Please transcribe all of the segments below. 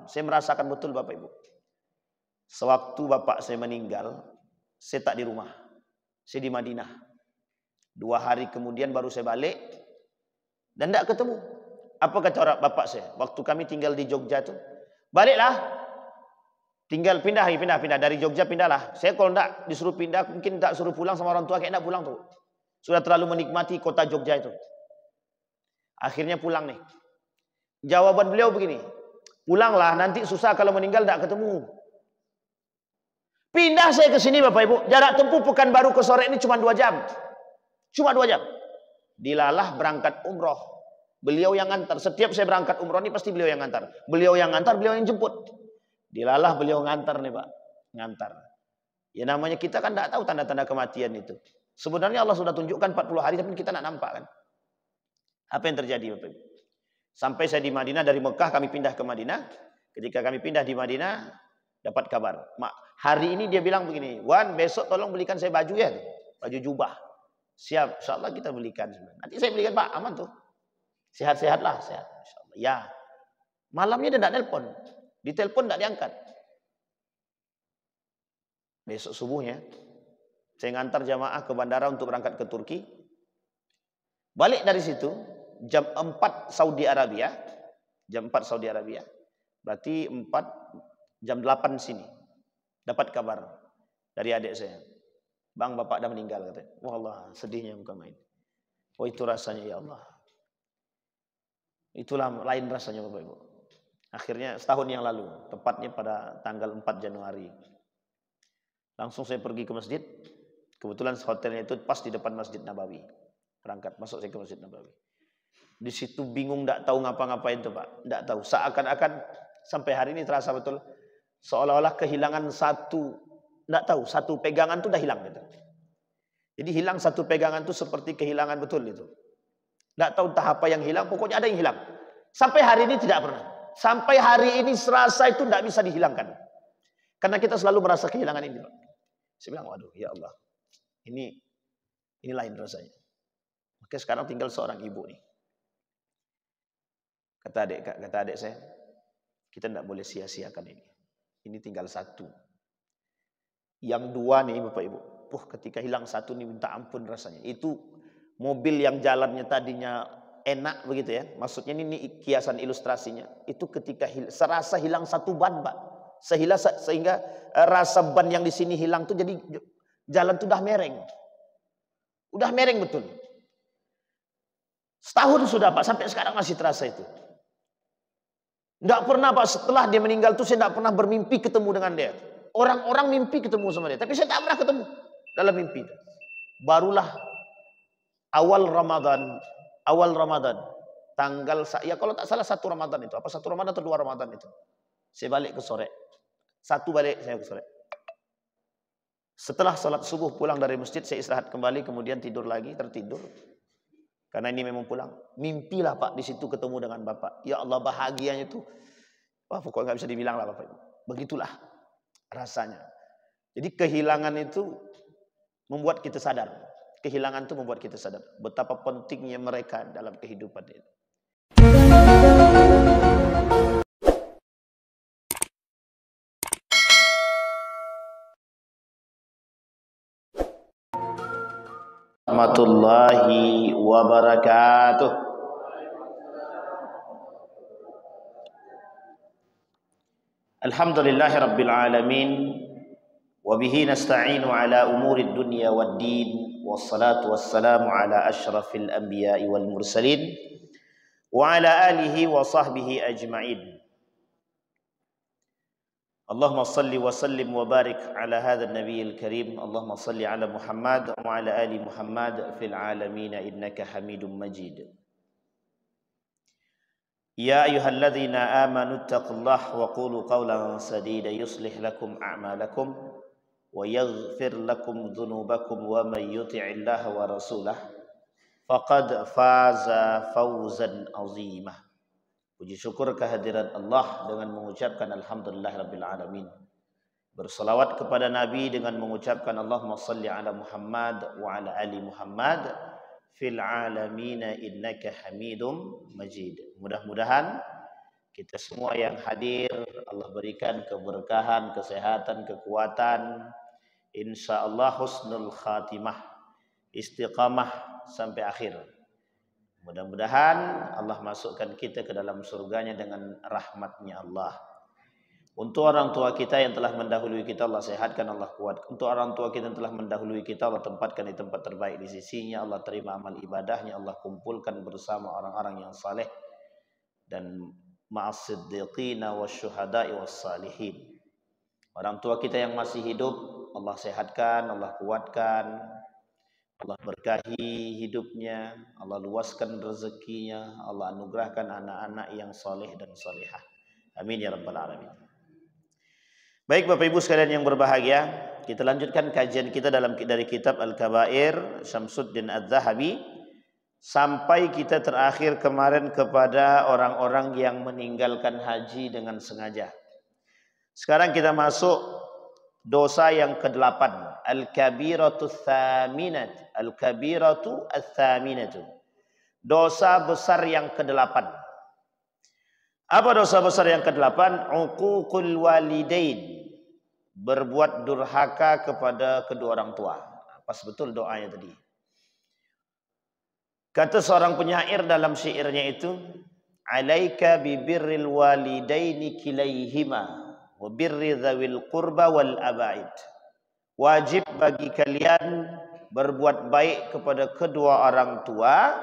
Saya merasakan betul Bapak Ibu. Sewaktu bapak saya meninggal, saya tak di rumah. Saya di Madinah. 2 hari kemudian baru saya balik. Dan tidak ketemu. Apa kata orang bapak saya? Waktu kami tinggal di Jogja itu. Baliklah. Tinggal pindah. Dari Jogja pindahlah. Saya kalau tidak disuruh pindah, mungkin tak suruh pulang sama orang tua. Kayak tidak pulang tuh. Sudah terlalu menikmati kota Jogja itu. Akhirnya pulang nih. Jawaban beliau begini. Pulanglah, nanti susah kalau meninggal tidak ketemu. Pindah saya ke sini Bapak Ibu. Jarak tempuh Pekanbaru ke sore ini cuma 2 jam. Cuma 2 jam. Dilalah berangkat umroh. Beliau yang ngantar. Setiap saya berangkat umroh ini pasti beliau yang ngantar. Beliau yang ngantar, beliau yang jemput. Dilalah beliau ngantar nih Pak. Ngantar. Ya namanya kita kan tidak tahu tanda-tanda kematian itu. Sebenarnya Allah sudah tunjukkan 40 hari tapi kita tidak nampak kan. Apa yang terjadi Bapak Ibu? Sampai saya di Madinah, dari Mekah kami pindah ke Madinah. Ketika kami pindah di Madinah, dapat kabar. Hari ini dia bilang begini, Wan besok tolong belikan saya baju ya. Baju jubah. Siap, insyaAllah kita belikan. Nanti saya belikan Pak, aman tuh. Sehat-sehatlah, sehat. InsyaAllah. Ya. Malamnya dia tidak nelpon. Ditelepon tidak diangkat. Besok subuhnya, saya ngantar jamaah ke bandara untuk berangkat ke Turki. Balik dari situ, jam 4 Saudi Arabia. Jam 4 Saudi Arabia. Berarti 4, jam 8 sini. Dapat kabar dari adik saya. Bang, bapak dah meninggal katanya. Wah Allah, sedihnya bukan main. Oh itu rasanya ya Allah. Itulah lain rasanya Bapak Ibu. Akhirnya setahun yang lalu, tepatnya pada tanggal 4 Januari. Langsung saya pergi ke masjid. Kebetulan hotelnya itu pas di depan Masjid Nabawi. Berangkat, masuk saya ke Masjid Nabawi. Di situ bingung, tidak tahu ngapa-ngapain tuh Pak. Tidak tahu. Seakan-akan sampai hari ini terasa betul. Seolah-olah kehilangan satu pegangan itu dah hilang gitu. Jadi hilang satu pegangan itu seperti kehilangan betul itu. Tidak tahu entah apa yang hilang, pokoknya ada yang hilang. Sampai hari ini tidak pernah. Sampai hari ini serasa itu tidak bisa dihilangkan. Karena kita selalu merasa kehilangan ini. Saya bilang, waduh ya Allah. Ini lain rasanya. Maka sekarang tinggal seorang ibu nih. Kata adik saya, kita tidak boleh sia-siakan ini. Ini tinggal 1. Yang 2 nih Bapak Ibu. Ketika hilang 1 nih minta ampun rasanya. Itu mobil yang jalannya tadinya enak begitu ya. Maksudnya ini kiasan ilustrasinya. Itu ketika serasa hilang 1 ban Pak. Sehingga rasa ban yang di sini hilang tuh jadi jalan tuh udah mereng. Udah mereng betul. Setahun sudah Pak, sampai sekarang masih terasa itu. Tidak pernah Pak, setelah dia meninggal tuh saya tidak pernah bermimpi ketemu dengan dia. Orang-orang mimpi ketemu sama dia, tapi saya tak pernah ketemu dalam mimpi. Barulah awal Ramadan, ya kalau tak salah 1 Ramadan itu, apa 1 Ramadan atau 2 Ramadan itu. Saya balik ke sore. 1 balik saya ke sore. Setelah salat subuh pulang dari masjid, saya istirahat kembali, kemudian tidur lagi, tertidur. Karena ini memang pulang. Mimpilah Pak, di situ ketemu dengan Bapak. Ya Allah bahagianya itu. Wah pokoknya nggak bisa dibilang lah Bapak Ibu. Begitulah rasanya. Jadi kehilangan itu membuat kita sadar. Kehilangan itu membuat kita sadar. Betapa pentingnya mereka dalam kehidupan itu. Warahmatullahi wabarakatuh. Alhamdulillahi rabbil alamin. Wabihi nasta'inu ala umurid dunya wad din. Wassalatu wassalamu ala ashrafil anbiya'i wal mursalin. Wa ala alihi wa sahbihi ajma'in. Allahumma salli wa sallim wa barik ala hadha an-nabiyil karim. Allahumma salli ala Muhammad wa ala ali Muhammad fil alamin innaka Hamidum Majid. Ya ayyuhalladzina amanu taqullaha wa qulu qawlan sadida yuslih lakum a'malakum wa yaghfir lakum dhunubakum wa may yuti'illaha wa rasulahu faqad faza fawzan 'azimah. Puji syukur kehadiran Allah dengan mengucapkan alhamdulillahirabbil alamin. Berselawat kepada Nabi dengan mengucapkan Allahumma salli ala Muhammad wa ala ali Muhammad fil alamin innaka Hamidum Majid. Mudah-mudahan Kita semua yang hadir, Allah berikan keberkahan, kesehatan, kekuatan, insya Allah husnul khatimah, istiqamah sampai akhir. Mudah-mudahan Allah masukkan kita ke dalam surganya dengan rahmatnya Allah. Untuk orang tua kita yang telah mendahului kita, Allah sehatkan, Allah kuatkan. Untuk orang tua kita yang telah mendahului kita, Allah tempatkan di tempat terbaik di sisinya. Allah terima amal ibadahnya, Allah kumpulkan bersama orang-orang yang saleh dan ma'as siddiqina wasyuhada'i wassalihin. Orang tua kita yang masih hidup, Allah sehatkan, Allah kuatkan, Allah berkahi hidupnya, Allah luaskan rezekinya, Allah anugerahkan anak-anak yang saleh dan salihah. Amin ya rabbal alamin. Baik Bapak Ibu sekalian yang berbahagia, kita lanjutkan kajian kita dari kitab Al-Kabair Syamsuddin Az-Zahabi sampai kita terakhir kemarin kepada orang-orang yang meninggalkan haji dengan sengaja. Sekarang kita masuk dosa yang ke-8, al-kabiratu tsaminat, al-kabiratu ats-tsaminatu. Dosa besar yang ke-8. Apa dosa besar yang ke-8? Uququl walidain. Berbuat durhaka kepada kedua orang tua. Pas betul doanya tadi. Kata seorang penyair dalam syairnya itu, alaika bibirril walidaini kilaihima wa birri dzawil qurba wal abaid. Wajib bagi kalian berbuat baik kepada kedua orang tua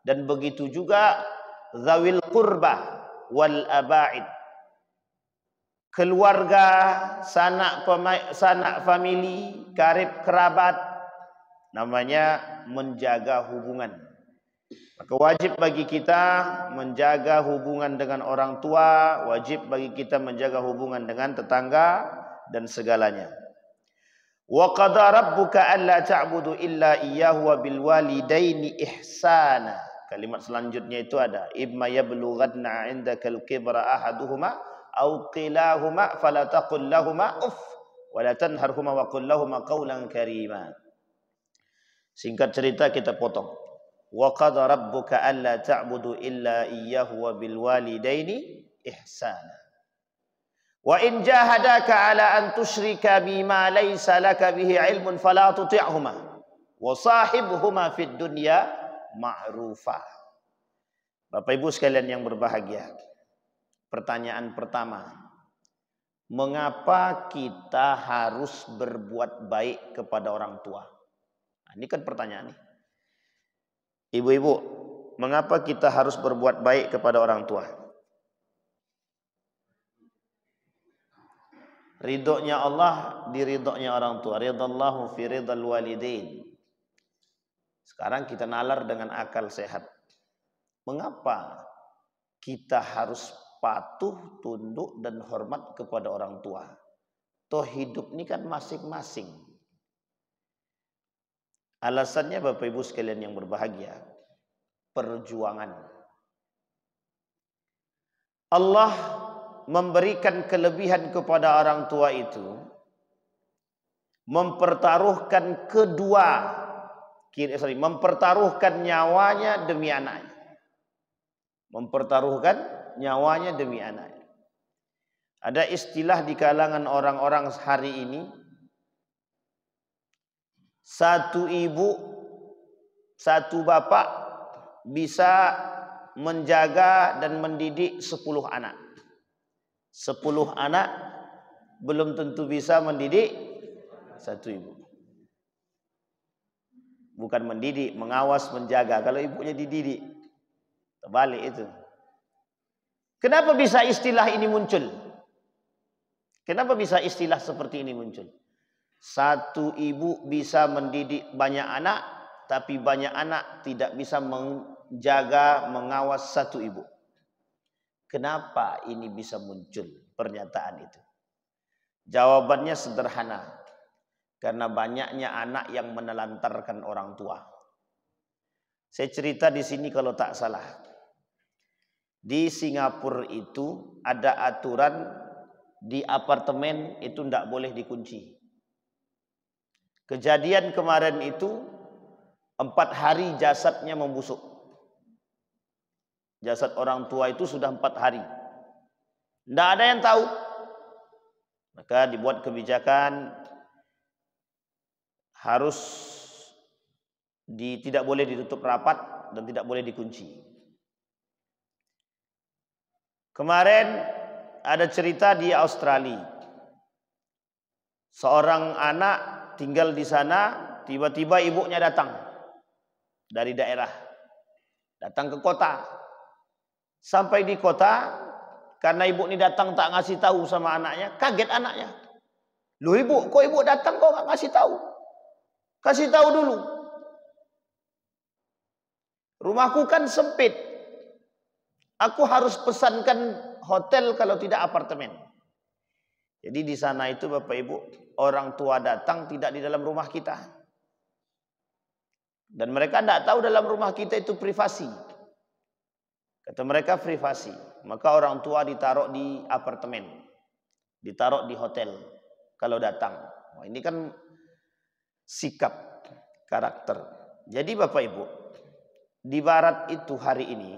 dan begitu juga dzawil qurba wal abaid, keluarga, sanak famili, karib kerabat, namanya menjaga hubungan. Maka wajib bagi kita menjaga hubungan dengan orang tua, wajib bagi kita menjaga hubungan dengan tetangga dan segalanya. Wa qada rabbuka alla ta'budu illa iyyahu wa bil walidaini ihsana. Kalimat selanjutnya itu ada imma yablughanna 'indakal kibra ahaduhuma aw qilahuma fala taqul lahumā uff wa la tanharhuma wa qul lahumā qawlan karīmā. Singkat cerita kita potong. Wa qada rabbuka alla ta'budu illa iyyahu wa bil walidaini ihsana. Wa in jahadaka 'ala an tusyrika bima laysa laka bihi 'ilmun fala tuti'huma wa shahibhuma fid dunya ma'rufa. Bapak Ibu sekalian yang berbahagia, pertanyaan pertama, mengapa kita harus berbuat baik kepada orang tua? Nah, ini kan pertanyaan nih. Ibu-ibu, mengapa kita harus berbuat baik kepada orang tua? Ridhonya Allah di ridhonya orang tua. Ridallahu fi ridal walidain. Sekarang kita nalar dengan akal sehat. Mengapa kita harus patuh, tunduk dan hormat kepada orang tua? Toh hidup ini kan masing-masing. Alasannya Bapak Ibu sekalian yang berbahagia, perjuangan. Allah memberikan kelebihan kepada orang tua itu, mempertaruhkan mempertaruhkan nyawanya demi anaknya. Mempertaruhkan nyawanya demi anaknya. Ada istilah di kalangan orang-orang hari ini, satu ibu, satu bapak bisa menjaga dan mendidik 10 anak. 10 anak belum tentu bisa mendidik satu ibu. Bukan mendidik, mengawas, menjaga. Kalau ibunya dididik, terbalik itu. Kenapa bisa istilah ini muncul? Kenapa bisa istilah seperti ini muncul? Satu ibu bisa mendidik banyak anak, tapi banyak anak tidak bisa menjaga, mengawas satu ibu. Kenapa ini bisa muncul pernyataan itu? Jawabannya sederhana. Karena banyaknya anak yang menelantarkan orang tua. Saya cerita di sini kalau tak salah. Di Singapura itu ada aturan di apartemen itu tidak boleh dikunci. Kejadian kemarin itu 4 hari jasadnya membusuk. Jasad orang tua itu sudah 4 hari. Tidak ada yang tahu. Maka dibuat kebijakan harus tidak boleh ditutup rapat dan tidak boleh dikunci. Kemarin ada cerita di Australia. Seorang anak tinggal di sana, tiba-tiba ibunya datang dari daerah. Datang ke kota. Sampai di kota, karena ibu ini datang tak ngasih tahu sama anaknya, kaget anaknya. Loh ibu, kok ibu datang kok nggak ngasih tahu? Kasih tahu dulu. Rumahku kan sempit. Aku harus pesankan hotel kalau tidak apartemen. Jadi di sana itu Bapak Ibu, orang tua datang tidak di dalam rumah kita. Dan mereka tidak tahu dalam rumah kita itu privasi. Kata mereka privasi. Maka orang tua ditaruh di apartemen. Ditaruh di hotel kalau datang. Wah, ini kan sikap, karakter. Jadi Bapak Ibu, di barat itu hari ini,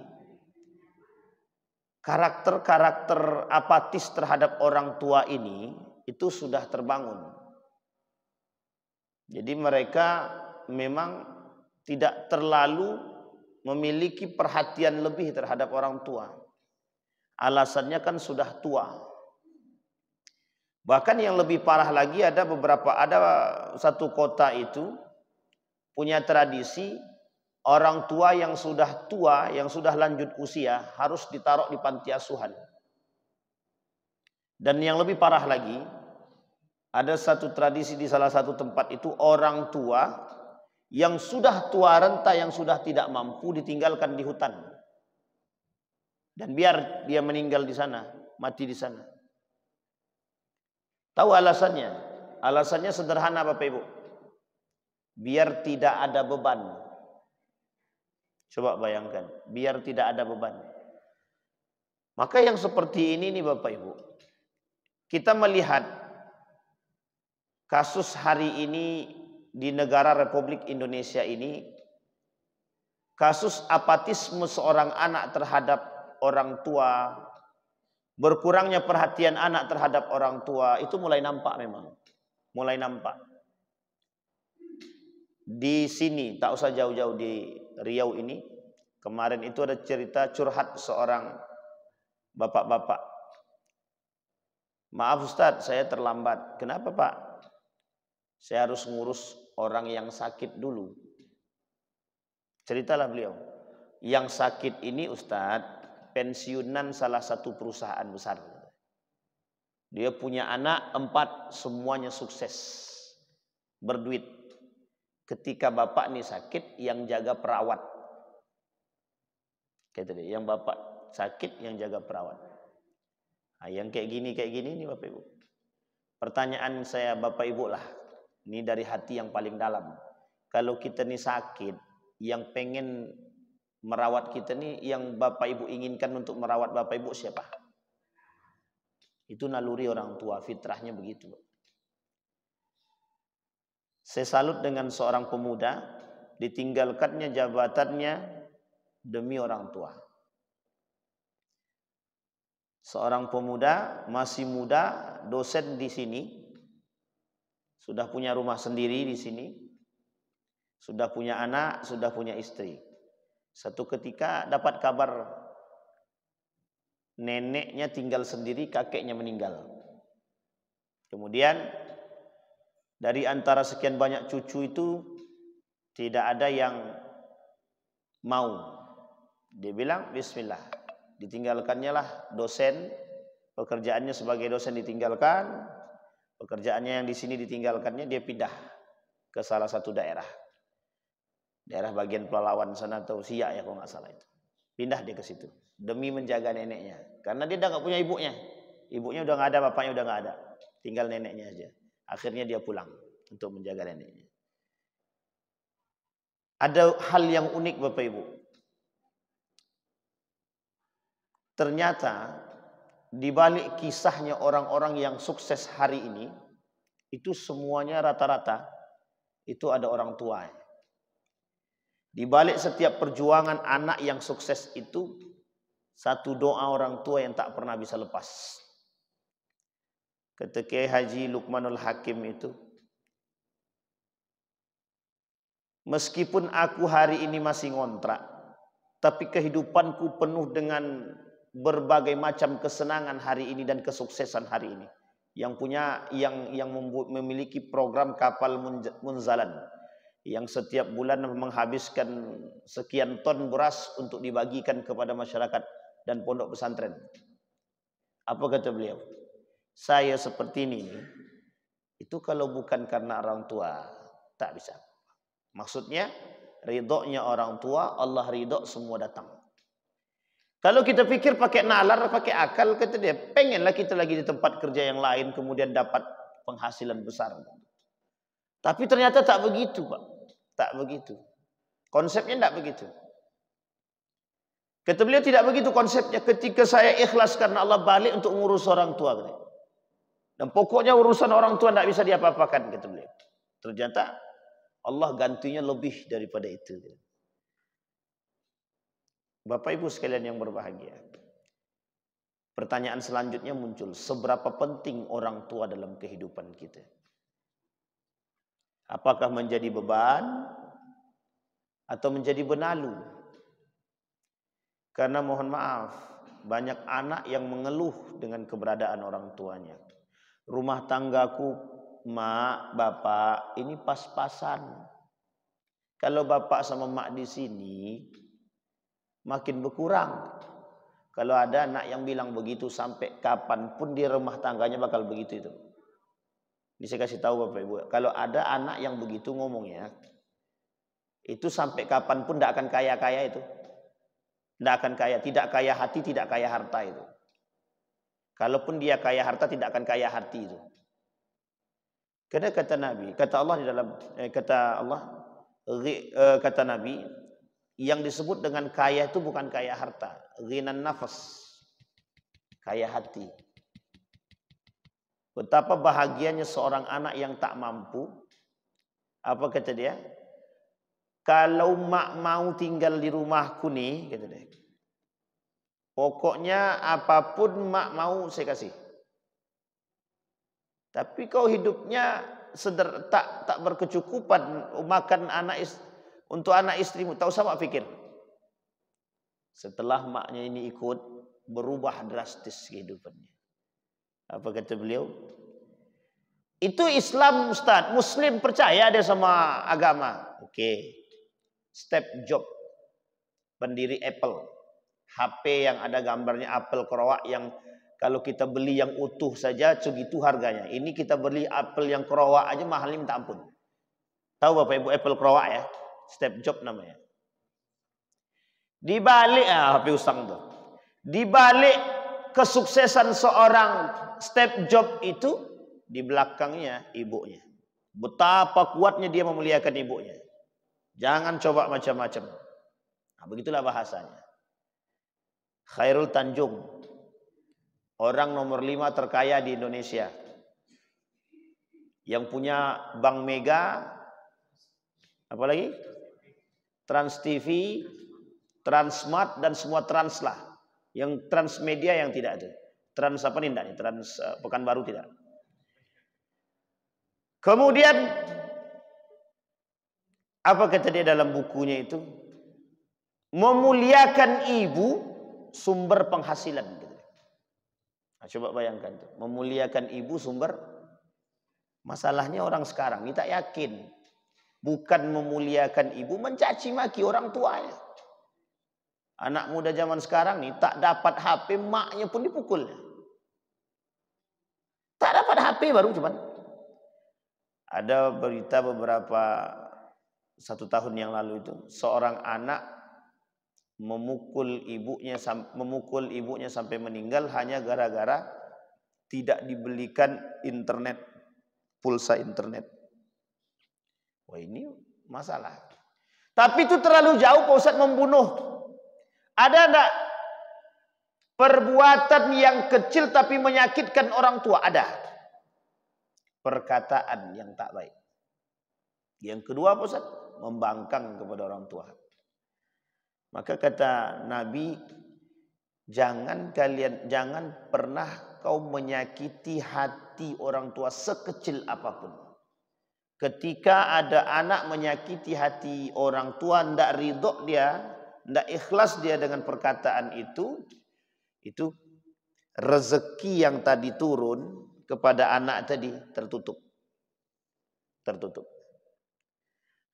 karakter-karakter apatis terhadap orang tua ini itu sudah terbangun. Jadi mereka memang tidak terlalu memiliki perhatian lebih terhadap orang tua. Alasannya kan sudah tua. Bahkan yang lebih parah lagi ada satu kota itu punya tradisi orang tua yang sudah tua, yang sudah lanjut usia harus ditaruh di panti asuhan. Dan yang lebih parah lagi, ada satu tradisi di salah satu tempat itu orang tua yang sudah tua renta, yang sudah tidak mampu ditinggalkan di hutan. Dan biar dia meninggal di sana, mati di sana. Tahu alasannya? Alasannya sederhana Bapak Ibu. Biar tidak ada beban. Coba bayangkan, biar tidak ada beban. Maka yang seperti ini nih Bapak Ibu, kita melihat kasus hari ini di negara Republik Indonesia ini, kasus apatisme seorang anak terhadap orang tua, berkurangnya perhatian anak terhadap orang tua, itu mulai nampak memang. Mulai nampak. Di sini, tak usah jauh-jauh di Riau ini, kemarin itu ada cerita curhat seorang bapak-bapak. Maaf Ustadz, saya terlambat. Kenapa Pak? Saya harus ngurus orang yang sakit dulu. Ceritalah beliau. Yang sakit ini Ustadz, pensiunan salah satu perusahaan besar. Dia punya anak 4, semuanya sukses. Berduit. Ketika bapak ini sakit, yang jaga perawat. Kayak tadi, yang bapak sakit, yang jaga perawat. Nah, yang kayak gini nih Bapak Ibu. Pertanyaan saya Bapak Ibu lah, ini dari hati yang paling dalam. Kalau kita nih sakit, yang pengen merawat kita nih, yang Bapak Ibu inginkan untuk merawat Bapak Ibu siapa? Itu naluri orang tua, fitrahnya begitu. Saya salut dengan seorang pemuda, ditinggalkannya jabatannya demi orang tua. Seorang pemuda masih muda, dosen di sini, sudah punya rumah sendiri di sini, sudah punya anak, sudah punya istri. Satu ketika dapat kabar neneknya tinggal sendiri, kakeknya meninggal. Kemudian dari antara sekian banyak cucu itu tidak ada yang mau. Dia bilang bismillah. Ditinggalkannya lah dosen, pekerjaannya sebagai dosen ditinggalkan, pekerjaannya yang di sini ditinggalkannya, dia pindah ke salah satu daerah. Daerah bagian Pelalawan sana atau Siak ya kalau nggak salah itu. Pindah dia ke situ demi menjaga neneknya. Karena dia udah nggak punya ibunya. Ibunya udah nggak ada, bapaknya udah nggak ada. Tinggal neneknya aja. Akhirnya dia pulang untuk menjaga neneknya. Ada hal yang unik Bapak Ibu. Ternyata di balik kisahnya orang-orang yang sukses hari ini, itu semuanya rata-rata itu ada orang tua. Di balik setiap perjuangan anak yang sukses itu, Satu doa orang tua yang tak pernah bisa lepas. Kata Kiai Haji Luqmanul Hakim itu, meskipun aku hari ini masih ngontrak, tapi kehidupanku penuh dengan berbagai macam kesenangan hari ini dan kesuksesan hari ini. Yang memiliki program kapal Munzalan, yang setiap bulan menghabiskan sekian ton beras untuk dibagikan kepada masyarakat dan pondok pesantren. Apa kata beliau? Saya seperti ini, itu kalau bukan karena orang tua, tak bisa. Maksudnya, ridhonya orang tua, Allah ridho, semua datang. Kalau kita pikir pakai nalar, pakai akal, kata dia, pengenlah kita lagi di tempat kerja yang lain, kemudian dapat penghasilan besar. Tapi ternyata tak begitu, Pak. Tak begitu. Konsepnya tak begitu. Kata beliau tidak begitu konsepnya. Ketika saya ikhlas karena Allah, balik untuk ngurus orang tua. Dan pokoknya urusan orang tua tidak bisa diapa-apakan, kata beliau. Ternyata Allah gantinya lebih daripada itu. Bapak Ibu sekalian yang berbahagia. Pertanyaan selanjutnya muncul. Seberapa penting orang tua dalam kehidupan kita? Apakah menjadi beban atau menjadi benalu? Karena mohon maaf, banyak anak yang mengeluh dengan keberadaan orang tuanya. Rumah tanggaku, mak, bapak, ini pas-pasan. Kalau bapak sama mak di sini, makin berkurang. Kalau ada anak yang bilang begitu, sampai kapanpun di rumah tangganya bakal begitu itu. Ini saya kasih tahu Bapak Ibu. Kalau ada anak yang begitu ngomongnya, itu sampai kapanpun tidak akan kaya-kaya itu. Tidak akan kaya, tidak kaya hati, tidak kaya harta itu. Kalaupun dia kaya harta, tidak akan kaya hati itu. Karena kata Nabi, kata Allah di dalam kata Nabi, yang disebut dengan kaya itu bukan kaya harta, ghinan nafas, kaya hati. Betapa bahagianya seorang anak yang tak mampu. Apa kata dia? Kalau mak mau tinggal di rumahku nih, kata dia, pokoknya apapun mak mau saya kasih. Tapi kau hidupnya tak berkecukupan makan untuk anak istrimu. Tak usah mak pikir. Setelah maknya ini ikut, berubah drastis kehidupannya. Apa kata beliau? Itu Islam, Ustaz. Muslim percaya dia sama agama. Oke. Steve Jobs, pendiri Apple. HP yang ada gambarnya apel kerowak, yang kalau kita beli yang utuh saja segitu harganya. Ini kita beli apel yang kerowak aja mahalnya minta ampun. Tahu Bapak Ibu apel kerowak ya? Steve Jobs namanya. Di balik HP usang tuh. Di balik kesuksesan seorang Steve Jobs itu, di belakangnya ibunya. Betapa kuatnya dia memuliakan ibunya. Jangan coba macam-macam. Nah, begitulah bahasanya. Khairul Tanjung, orang nomor 5 terkaya di Indonesia, yang punya Bank Mega, apalagi Trans TV, Transmart, dan semua Trans lah. Yang Transmedia yang tidak ada. Trans apa nih? Enggak nih, Trans Pekanbaru tidak. Kemudian apa kata dia dalam bukunya itu? Memuliakan ibu sumber penghasilan. Nah, coba bayangkan tuh. Memuliakan ibu sumber. Masalahnya orang sekarang ini tak yakin. Bukan memuliakan ibu, mencaci maki orang tuanya. Anak muda zaman sekarang nih tak dapat HP, maknya pun dipukul. Tak dapat HP baru cuman. Ada berita beberapa 1 tahun yang lalu itu, seorang anak memukul ibunya sampai meninggal hanya gara-gara tidak dibelikan internet, pulsa internet. Wah, ini masalah. Tapi itu terlalu jauh Pak Ustadz membunuh. Ada enggak perbuatan yang kecil tapi menyakitkan orang tua? Ada. Perkataan yang tak baik. Yang kedua Pak Ustadz, membangkang kepada orang tua. Maka kata Nabi, Jangan pernah kau menyakiti hati orang tua sekecil apapun. Ketika ada anak menyakiti hati orang tua, ndak ridho dia, ndak ikhlas dia dengan perkataan itu rezeki yang tadi turun kepada anak tadi tertutup.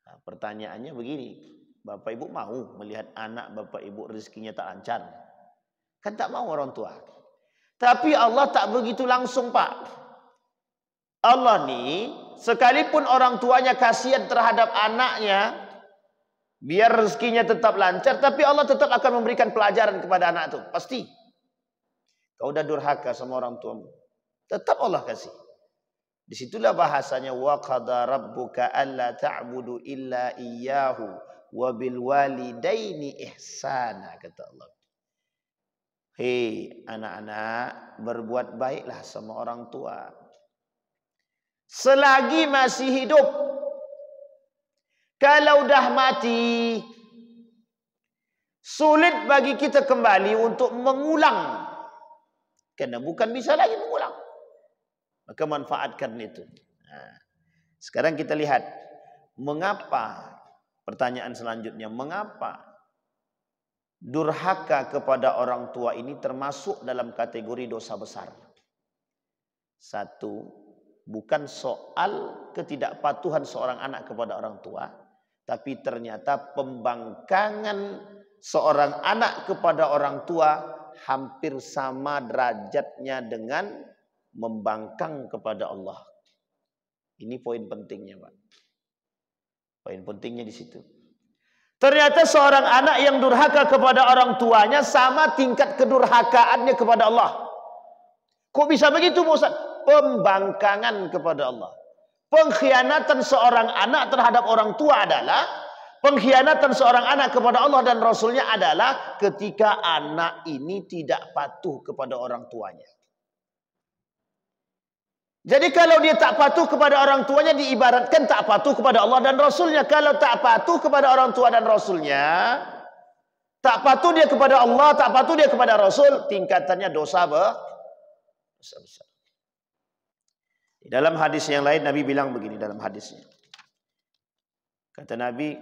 Nah, pertanyaannya begini, Bapak Ibu mau melihat anak Bapak Ibu rezekinya tak lancar? Kan tak mau orang tua. Tapi Allah tak begitu langsung, Pak. Allah nih, sekalipun orang tuanya kasihan terhadap anaknya, biar rezekinya tetap lancar, tapi Allah tetap akan memberikan pelajaran kepada anak itu. Pasti. Kau udah durhaka sama orang tuamu, tetap Allah kasih. Disitulah bahasanya wa qada rabbuka alla ta'budu illa iyyahu wa bil walidaini ihsana, kata Allah. Hei anak-anak, berbuat baiklah sama orang tua selagi masih hidup. Kalau dah mati, sulit bagi kita kembali untuk mengulang, karena bukan bisa lagi mengulang. Maka manfaatkan itu. Nah, sekarang kita lihat mengapa, pertanyaan selanjutnya, mengapa durhaka kepada orang tua ini termasuk dalam kategori dosa besar? Satu, bukan soal ketidakpatuhan seorang anak kepada orang tua, tapi ternyata pembangkangan seorang anak kepada orang tua hampir sama derajatnya dengan membangkang kepada Allah. Ini poin pentingnya, Pak. Poin pentingnya di situ. Ternyata seorang anak yang durhaka kepada orang tuanya sama tingkat kedurhakaannya kepada Allah. Kok bisa begitu, Ustaz? Pembangkangan kepada Allah. Pengkhianatan seorang anak terhadap orang tua adalah, pengkhianatan seorang anak kepada Allah dan Rasulnya adalah ketika anak ini tidak patuh kepada orang tuanya. Jadi kalau dia tak patuh kepada orang tuanya, diibaratkan tak patuh kepada Allah dan Rasulnya. Kalau tak patuh kepada orang tua dan Rasulnya, tak patuh dia kepada Allah, tak patuh dia kepada Rasul, tingkatannya dosa besar. Dalam hadis yang lain Nabi bilang begini dalam hadisnya. Kata Nabi,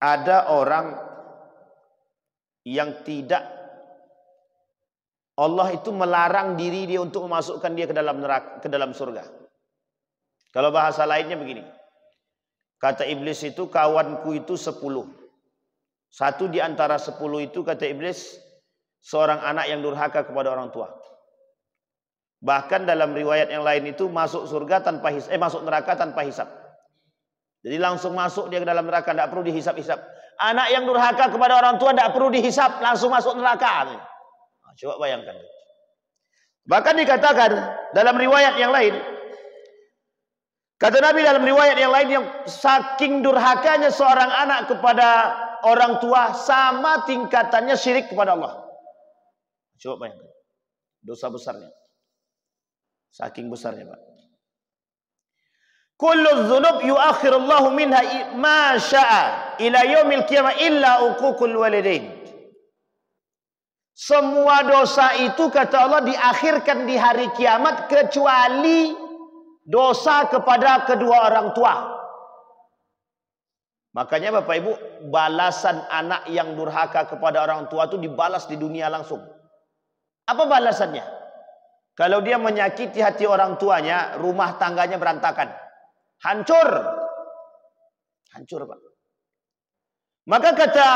ada orang yang tidak, Allah itu melarang diri dia untuk memasukkan dia ke dalam neraka, ke dalam surga. Kalau bahasa lainnya begini. Kata iblis itu, kawanku itu 10. Satu di antara 10 itu, kata iblis, seorang anak yang durhaka kepada orang tua. Bahkan dalam riwayat yang lain itu masuk surga tanpa masuk neraka tanpa hisab. Jadi langsung masuk dia ke dalam neraka, tidak perlu dihisap-hisap. Anak yang durhaka kepada orang tua tidak perlu dihisap, langsung masuk neraka. Coba bayangkan. Bahkan dikatakan dalam riwayat yang lain, kata Nabi dalam riwayat yang lain, yang saking durhakanya seorang anak kepada orang tua sama tingkatannya syirik kepada Allah. Coba bayangkan. Dosa besarnya. Saking besarnya, Pak. Kullu dzunub yuakhirullahu minha ma syaa ila yaumil qiyamah illa uququl walidain. Semua dosa itu, kata Allah, diakhirkan di hari kiamat kecuali dosa kepada kedua orang tua. Makanya Bapak Ibu, balasan anak yang durhaka kepada orang tua itu dibalas di dunia langsung. Apa balasannya? Kalau dia menyakiti hati orang tuanya, rumah tangganya berantakan. Hancur. Hancur, Pak. Maka kata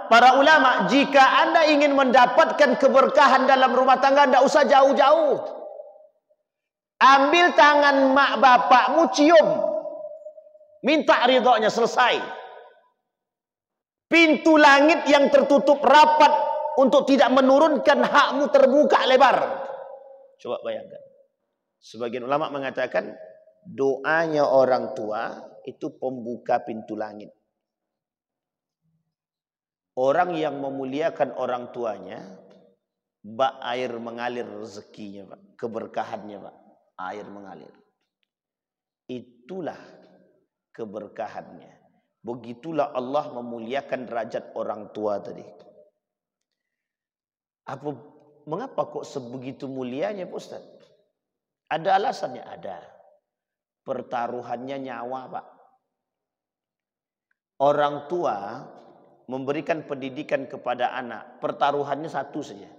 para ulama, jika Anda ingin mendapatkan keberkahan dalam rumah tangga, tidak usah jauh-jauh. Ambil tangan mak bapakmu, cium. Minta ridhonya, selesai. Pintu langit yang tertutup rapat untuk tidak menurunkan hakmu terbuka lebar. Coba bayangkan. Sebagian ulama mengatakan, doanya orang tua itu pembuka pintu langit. Orang yang memuliakan orang tuanya, air mengalir rezekinya, Pak. Keberkahannya, Pak. Air mengalir. Itulah keberkahannya. Begitulah Allah memuliakan derajat orang tua tadi. Apa, mengapa kok sebegitu mulianya Pak Ustaz? Ada alasannya? Ada. Pertaruhannya nyawa Pak. Orang tua memberikan pendidikan kepada anak, pertaruhannya satu saja.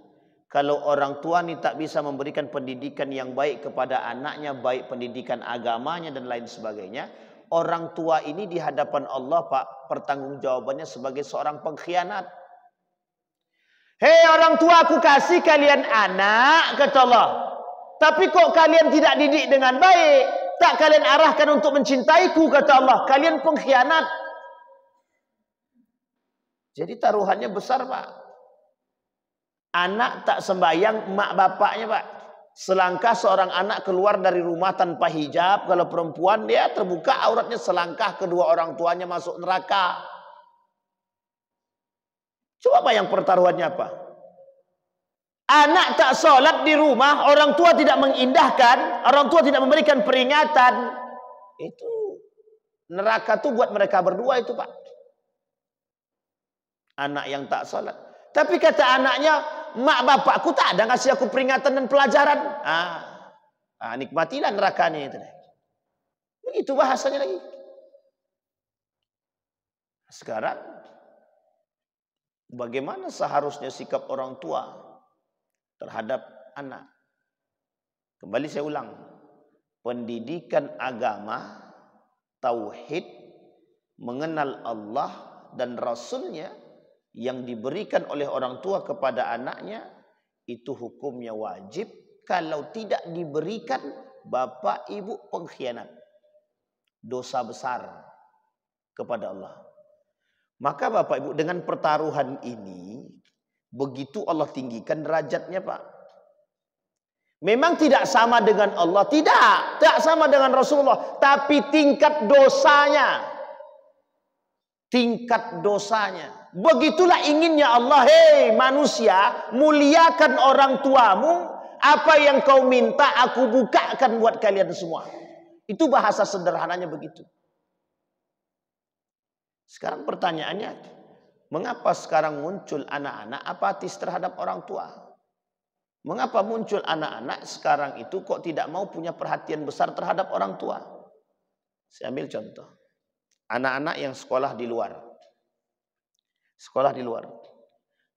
Kalau orang tua ini tak bisa memberikan pendidikan yang baik kepada anaknya, baik pendidikan agamanya dan lain sebagainya, orang tua ini di hadapan Allah Pak, pertanggungjawabannya sebagai seorang pengkhianat. Hei orang tua, aku kasih kalian anak, kata Allah. Tapi kok kalian tidak didik dengan baik, tak kalian arahkan untuk mencintaiku, kata Allah. Kalian pengkhianat. Jadi taruhannya besar Pak. Anak tak sembahyang mak bapaknya Pak. Selangkah seorang anak keluar dari rumah tanpa hijab, kalau perempuan dia terbuka auratnya, selangkah kedua orang tuanya masuk neraka. Coba bayang pertaruhannya apa? Anak tak sholat di rumah, orang tua tidak mengindahkan, orang tua tidak memberikan peringatan. Itu neraka tuh buat mereka berdua itu Pak. Anak yang tak sholat. Tapi kata anaknya, mak bapakku tak ada ngasih aku peringatan dan pelajaran. Nikmatilah nerakanya itu. Begitu bahasanya lagi. Sekarang, bagaimana seharusnya sikap orang tua terhadap anak? Kembali saya ulang. Pendidikan agama, tauhid, mengenal Allah dan Rasulnya yang diberikan oleh orang tua kepada anaknya, itu hukumnya wajib. Kalau tidak diberikan, bapak ibu pengkhianat, dosa besar kepada Allah. Maka bapak ibu, dengan pertaruhan ini, begitu Allah tinggikan derajatnya Pak. Memang tidak sama dengan Allah, tidak sama dengan Rasulullah, tapi tingkat dosanya, begitulah inginnya Allah. Hei manusia, muliakan orang tuamu. Apa yang kau minta aku bukakan buat kalian semua. Itu bahasa sederhananya begitu. Sekarang pertanyaannya, mengapa sekarang muncul anak-anak apatis terhadap orang tua? Mengapa muncul anak-anak sekarang itu kok tidak mau punya perhatian besar terhadap orang tua? Saya ambil contoh. Anak-anak yang sekolah di luar. Sekolah di luar.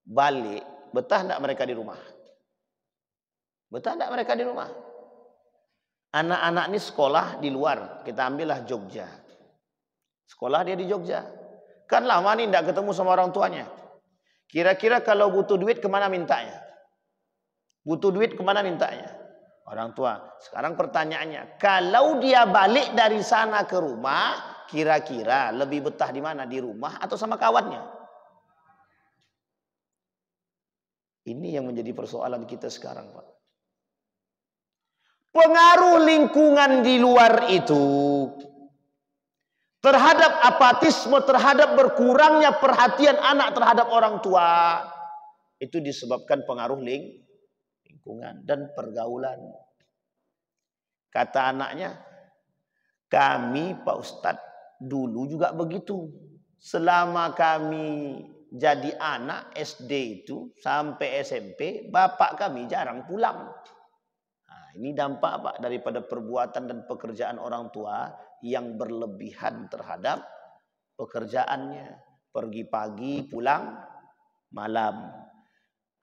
Balik, betah enggak mereka di rumah? Betah enggak mereka di rumah? Anak-anak ini sekolah di luar. Kita ambillah Jogja. Sekolah dia di Jogja. Kan lama nih enggak ketemu sama orang tuanya. Kira-kira kalau butuh duit kemana mintanya? Butuh duit kemana mintanya? Orang tua. Sekarang pertanyaannya, kalau dia balik dari sana ke rumah, kira-kira lebih betah di mana? Di rumah atau sama kawannya? Ini yang menjadi persoalan kita sekarang Pak. Pengaruh lingkungan di luar itu terhadap apatisme, terhadap berkurangnya perhatian anak terhadap orang tua, itu disebabkan pengaruh lingkungan dan pergaulan. Kata anaknya, kami Pak Ustadz dulu juga begitu. Selama kami jadi anak SD itu sampai SMP, bapak kami jarang pulang. Nah, ini dampak Pak daripada perbuatan dan pekerjaan orang tua yang berlebihan terhadap pekerjaannya. Pergi pagi, pulang malam.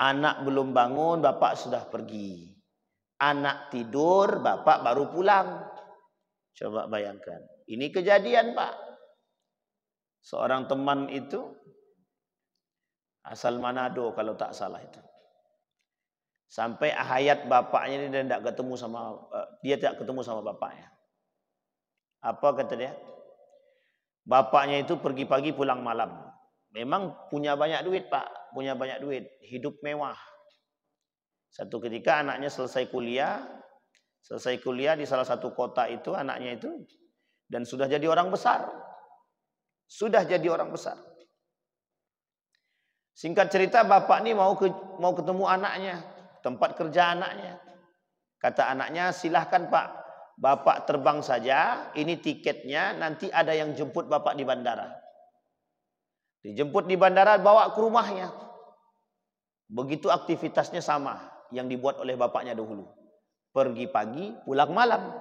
Anak belum bangun, bapak sudah pergi. Anak tidur, bapak baru pulang. Coba bayangkan. Ini kejadian Pak. Seorang teman itu asal Manado kalau tak salah itu. Sampai hayat bapaknya ini dia tidak ketemu sama bapaknya. Apa kata dia? Bapaknya itu pergi pagi pulang malam. Memang punya banyak duit Pak, punya banyak duit, hidup mewah. Satu ketika anaknya selesai kuliah di salah satu kota itu anaknya itu, dan sudah jadi orang besar. Singkat cerita bapak ini mau ketemu anaknya, tempat kerja anaknya. Kata anaknya, silahkan Pak, bapak terbang saja, ini tiketnya, nanti ada yang jemput bapak di bandara. Dijemput di bandara, bawa ke rumahnya. Begitu aktivitasnya sama yang dibuat oleh bapaknya dahulu. Pergi pagi, pulang malam.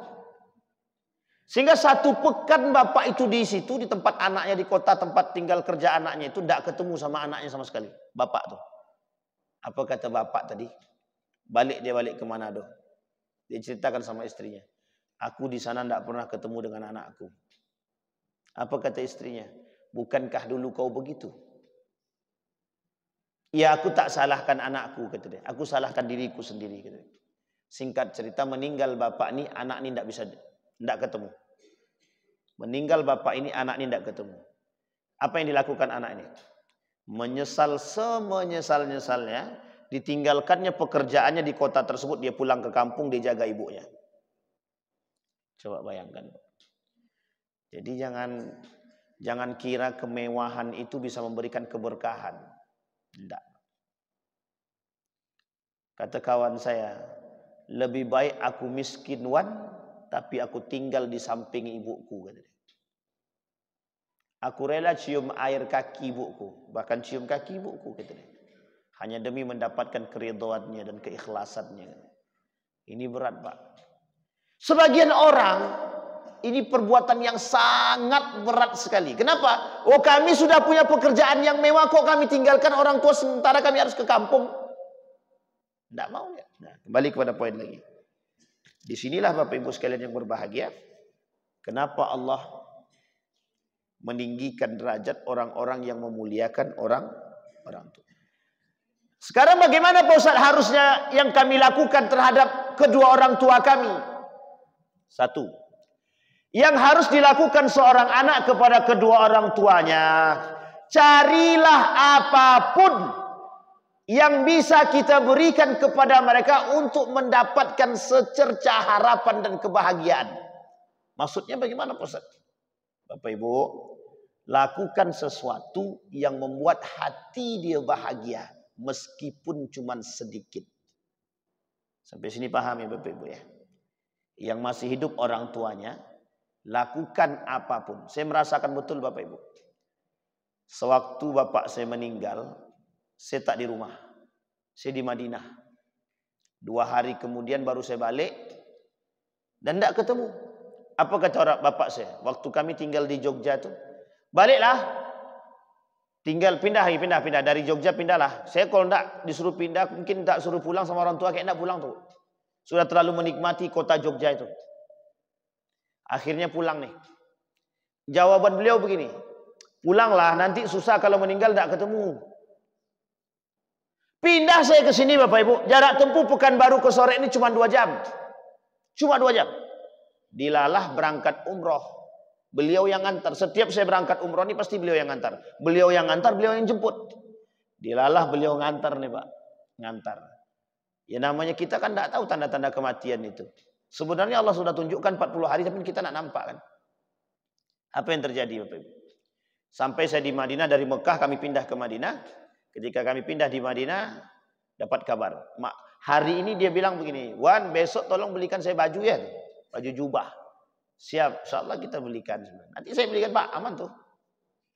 Sehingga 1 pekan bapak itu di situ, di tempat anaknya, di kota tempat tinggal kerja anaknya itu, tidak ketemu sama anaknya sama sekali. Bapak tuh. Apa kata bapak tadi? Dia balik ke Manado. Dia ceritakan sama istrinya. Aku di sana tidak pernah ketemu dengan anakku. Apa kata istrinya? Bukankah dulu kau begitu? Ya, aku tak salahkan anakku, kata dia. Aku salahkan diriku sendiri, kata dia. Singkat cerita, meninggal bapak ini, anak ini tidak ketemu. Meninggal bapak ini, anak ini tidak ketemu. Apa yang dilakukan anak ini? Menyesal semenyesal-nyesalnya, ditinggalkannya pekerjaannya di kota tersebut, dia pulang ke kampung, dia jaga ibunya. Coba bayangkan. Jadi jangan kira kemewahan itu bisa memberikan keberkahan. Tidak. Kata kawan saya, lebih baik aku miskin tapi aku tinggal di samping ibuku. Aku rela cium air kaki ibuku, bahkan cium kaki ibuku, hanya demi mendapatkan keridhaannya dan keikhlasannya. Ini berat, Pak. Sebagian orang, ini perbuatan yang sangat berat sekali. Kenapa? Oh, kami sudah punya pekerjaan yang mewah, kok kami tinggalkan orang tua sementara kami harus ke kampung? Tidak mau ya. Nah, kembali kepada poin lagi. Disinilah Bapak Ibu sekalian yang berbahagia. Kenapa Allah meninggikan derajat orang-orang yang memuliakan orang tua. Sekarang bagaimana Pak Ustaz harusnya yang kami lakukan terhadap kedua orang tua kami? 1. Yang harus dilakukan seorang anak kepada kedua orang tuanya, carilah apapun yang bisa kita berikan kepada mereka untuk mendapatkan secerca harapan dan kebahagiaan. Maksudnya bagaimana Pak Ustaz? Bapak Ibu, lakukan sesuatu yang membuat hati dia bahagia, meskipun cuma sedikit. Sampai sini paham ya Bapak Ibu ya? Yang masih hidup orang tuanya, lakukan apapun. Saya merasakan betul Bapak Ibu. Sewaktu bapak saya meninggal, saya tak di rumah. Saya di Madinah. 2 hari kemudian baru saya balik. Dan tidak ketemu. Apa kata orang bapak saya? Waktu kami tinggal di Jogja itu. Baliklah. Tinggal pindah. Dari Jogja pindahlah. Saya kalau tidak disuruh pindah, mungkin tak suruh pulang sama orang tua. Kayak tidak pulang tuh. Sudah terlalu menikmati kota Jogja itu. Akhirnya pulang nih. Jawaban beliau begini. Pulanglah, nanti susah kalau meninggal tidak ketemu. Pindah saya ke sini Bapak Ibu. Jarak tempuh Pekanbaru ke Sore ini cuma 2 jam. Cuma 2 jam. Dilalah berangkat umroh. Beliau yang ngantar. Setiap saya berangkat umroh ini pasti beliau yang ngantar. Beliau yang ngantar, beliau yang jemput. Dilalah beliau ngantar nih Pak. Ngantar. Ya namanya kita kan tidak tahu tanda-tanda kematian itu. Sebenarnya Allah sudah tunjukkan 40 hari tapi kita tidak nampak kan. Apa yang terjadi Bapak Ibu? Sampai saya di Madinah, dari Mekah kami pindah ke Madinah. Ketika kami pindah di Madinah, dapat kabar. Hari ini dia bilang begini, Wan besok tolong belikan saya baju ya. Baju jubah. Siap, insyaAllah kita belikan. Nanti saya belikan Pak, aman tuh.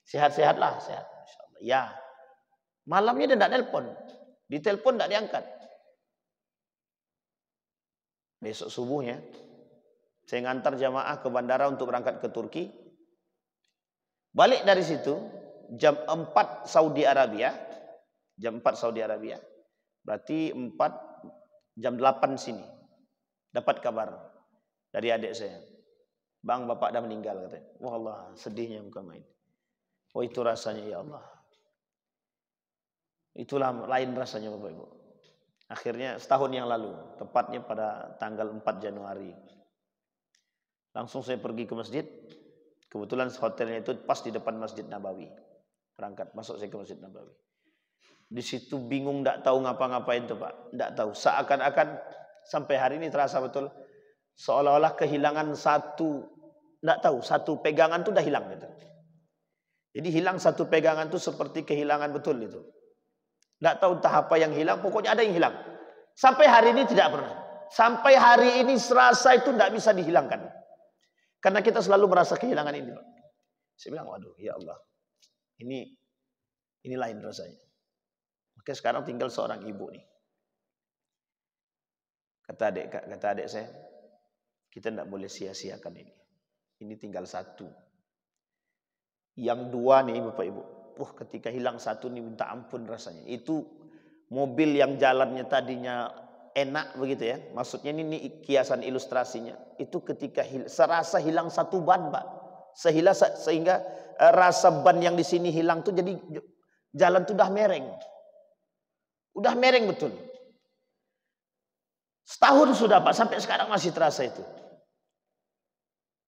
Sehat-sehatlah, sehat. InsyaAllah. Ya. Malamnya dia tidak nelpon. Ditelepon tidak diangkat. Besok subuhnya, saya ngantar jamaah ke bandara untuk berangkat ke Turki. Balik dari situ, jam 4 Saudi Arabia. Jam 4 Saudi Arabia. Berarti 4, jam 8 sini. Dapat kabar dari adik saya. Bang, bapak dah meninggal katanya. Wah Allah, sedihnya bukan main. Oh itu rasanya ya Allah. Itulah lain rasanya Bapak Ibu. Akhirnya setahun yang lalu, tepatnya pada tanggal 4 Januari. Langsung saya pergi ke masjid. Kebetulan hotelnya itu pas di depan Masjid Nabawi. Berangkat, masuk saya ke Masjid Nabawi. Di situ bingung, tidak tahu ngapa-ngapain tuh Pak. Tidak tahu. Seakan-akan sampai hari ini terasa betul. Seolah-olah kehilangan satu pegangan itu dah hilang gitu. Jadi hilang satu pegangan itu seperti kehilangan betul itu. Tidak tahu entah apa yang hilang, pokoknya ada yang hilang. Sampai hari ini tidak pernah. Sampai hari ini serasa itu tidak bisa dihilangkan. Karena kita selalu merasa kehilangan ini Pak. Saya bilang, waduh ya Allah. Ini lain rasanya. Oke, sekarang tinggal seorang ibu nih. Kata adik saya, kita tidak boleh sia-siakan ini. Ini tinggal satu. Yang dua nih Bapak Ibu. Ketika hilang satu nih minta ampun rasanya. Itu mobil yang jalannya tadinya enak begitu ya. Maksudnya ini kiasan ilustrasinya. Itu ketika serasa hilang satu ban, Pak. Sehingga rasa ban yang di sini hilang tuh jadi jalan tuh udah mereng. Udah mereng betul. Setahun sudah Pak, sampai sekarang masih terasa itu.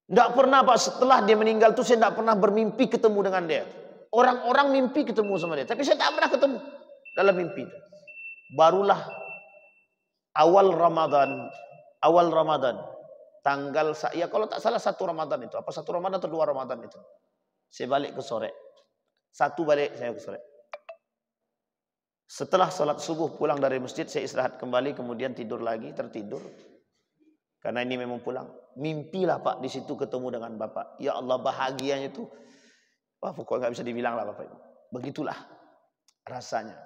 Tidak pernah Pak, setelah dia meninggal tuh saya tidak pernah bermimpi ketemu dengan dia. Orang-orang mimpi ketemu sama dia, tapi saya tidak pernah ketemu dalam mimpi. Barulah awal Ramadan, ya kalau tak salah 1 Ramadan itu, apa 1 Ramadan atau 2 Ramadan itu. Saya balik ke sore. Balik saya ke sore. Setelah salat subuh pulang dari masjid, saya istirahat kembali, kemudian tertidur. Karena ini memang pulang. Mimpilah Pak, di situ ketemu dengan Bapak. Ya Allah, bahagianya itu, pokoknya nggak bisa dibilang lah Bapak Ibu. Begitulah rasanya.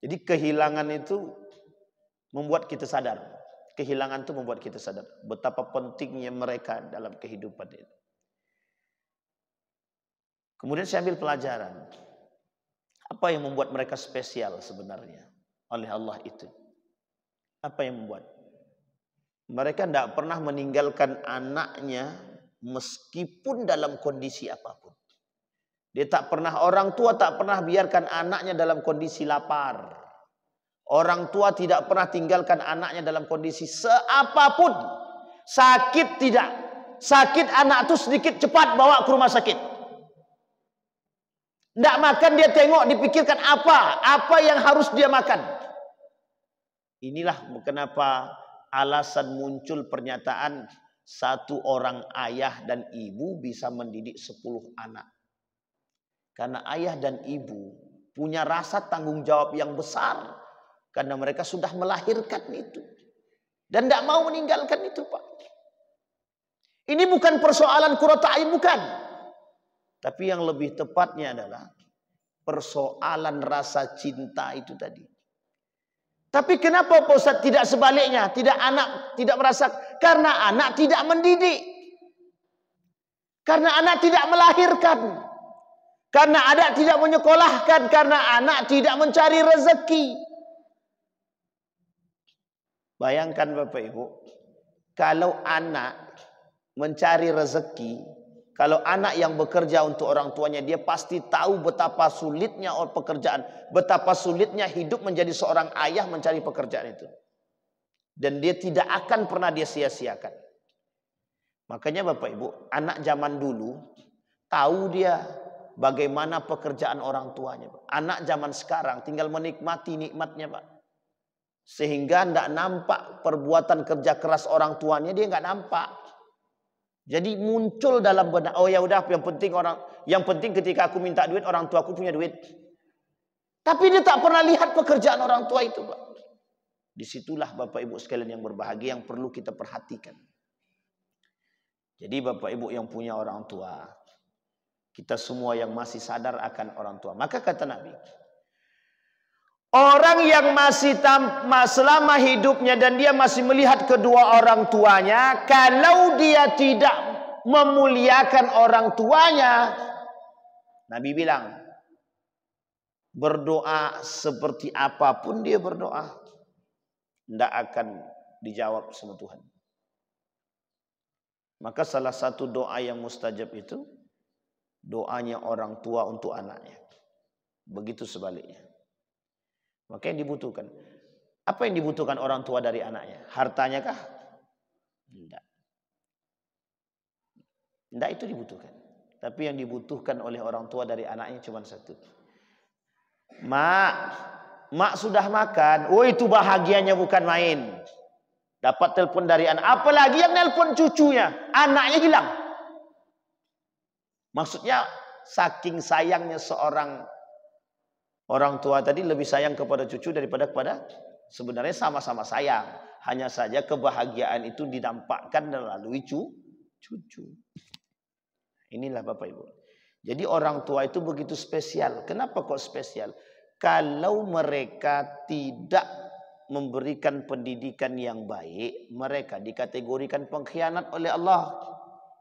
Jadi kehilangan itu membuat kita sadar. Kehilangan itu membuat kita sadar betapa pentingnya mereka dalam kehidupan itu. Kemudian saya ambil pelajaran. Apa yang membuat mereka spesial sebenarnya oleh Allah itu? Apa yang membuat? Mereka tidak pernah meninggalkan anaknya meskipun dalam kondisi apapun. Orang tua tak pernah biarkan anaknya dalam kondisi lapar. Orang tua tidak pernah tinggalkan anaknya dalam kondisi seapapun. Sakit tidak. Sakit anak itu sedikit cepat bawa ke rumah sakit. Tidak makan dia tengok, dipikirkan apa yang harus dia makan. Inilah kenapa alasan muncul pernyataan 1 orang ayah dan ibu bisa mendidik 10 anak. Karena ayah dan ibu punya rasa tanggung jawab yang besar. Karena mereka sudah melahirkan itu. Dan tidak mau meninggalkan itu Pak. Ini bukan persoalan qurrata a'yun, bukan. Tapi yang lebih tepatnya adalah persoalan rasa cinta itu tadi. Tapi kenapa Pak Ustaz tidak sebaliknya? Anak tidak merasa, karena anak tidak mendidik. Karena anak tidak melahirkan. Karena anak tidak menyekolahkan. Karena anak tidak mencari rezeki. Bayangkan Bapak Ibu, kalau anak mencari rezeki, kalau anak yang bekerja untuk orang tuanya, dia pasti tahu betapa sulitnya pekerjaan, betapa sulitnya hidup menjadi seorang ayah mencari pekerjaan itu. Dan dia tidak akan pernah dia sia-siakan. Makanya Bapak Ibu, anak zaman dulu tahu dia bagaimana pekerjaan orang tuanya. Anak zaman sekarang tinggal menikmati nikmatnya Pak. Sehingga tidak nampak perbuatan kerja keras orang tuanya, dia nggak nampak. Jadi muncul dalam benak, ya udah yang penting ketika aku minta duit orang tua aku punya duit. Tapi dia tak pernah lihat pekerjaan orang tua itu, Pak. Disitulah Bapak Ibu sekalian yang berbahagia yang perlu kita perhatikan. Jadi Bapak Ibu yang punya orang tua, kita semua yang masih sadar akan orang tua. Maka kata Nabi, orang yang masih selama hidupnya dan dia masih melihat kedua orang tuanya, kalau dia tidak memuliakan orang tuanya, Nabi bilang, berdoa seperti apapun dia berdoa, tidak akan dijawab sama Tuhan. Maka salah satu doa yang mustajab itu doanya orang tua untuk anaknya. Begitu sebaliknya. Maka yang dibutuhkan, apa yang dibutuhkan orang tua dari anaknya? Hartanya kah? Tidak. Tidak itu dibutuhkan. Tapi yang dibutuhkan oleh orang tua dari anaknya cuma satu. Mak sudah makan. Oh, itu bahagianya bukan main. Dapat telepon dari anak. Apalagi yang nelpon cucunya. Anaknya hilang. Maksudnya saking sayangnya seorang orang tua tadi lebih sayang kepada cucu daripada kepada, sebenarnya sama-sama sayang. Hanya saja kebahagiaan itu didampakkan melalui cucu. Inilah Bapak Ibu. Jadi orang tua itu begitu spesial. Kenapa kok spesial? Kalau mereka tidak memberikan pendidikan yang baik, mereka dikategorikan pengkhianat oleh Allah.